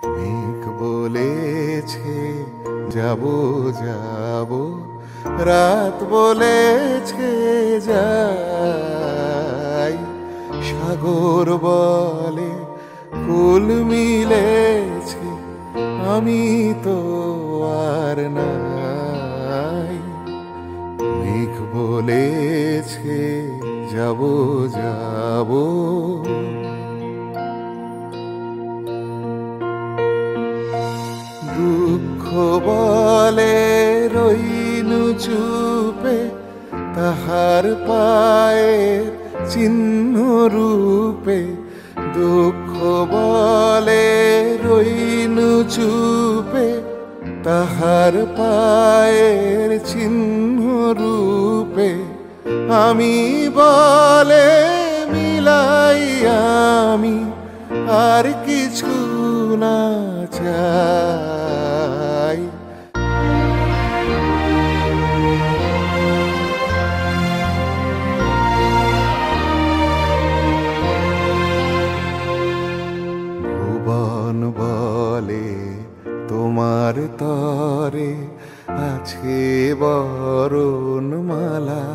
মেঘ বলেছে যাব যাব, রাত বলেছে যাই। সাগর বলে কুল মিলেছে, আমি তো আর নাই। মেঘ বলেছে যাব যাব, দুঃখ বলে রইনু চুপে, তাহার পায়ের চিহ্ন রূপে। দুঃখ বলে রইনু চুপে, তাহার পায়ের চিহ্ন রূপে। আমি বলে মিলাই আমি আর কিছু না চাই। ভুবন বলে তোমার তরে আছে বরণমালা।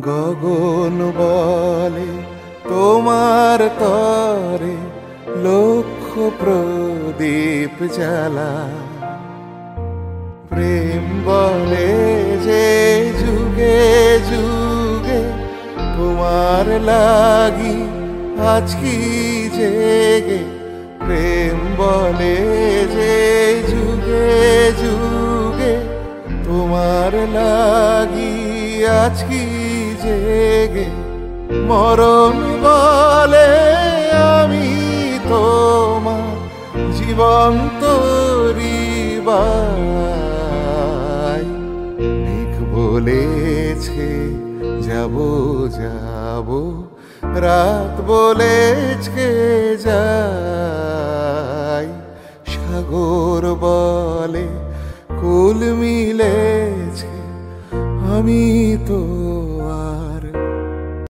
গগন বলে তোমার তরে লক্ষ প্রদীপ জ্বালা। প্রেম বলে যে যুগে যুগে তোমার লাগি আছি জেগে। প্রেম বলে যে যুগে যুগে তোমার লাগি আছি জেগে। মরণ বলে আমি তোমার জীবন্ত হৃদয়। মেঘ বলেছে যাব যাব, রাত বলেছে যাই। সাগর বলে কুল মিলেছে, আমি তো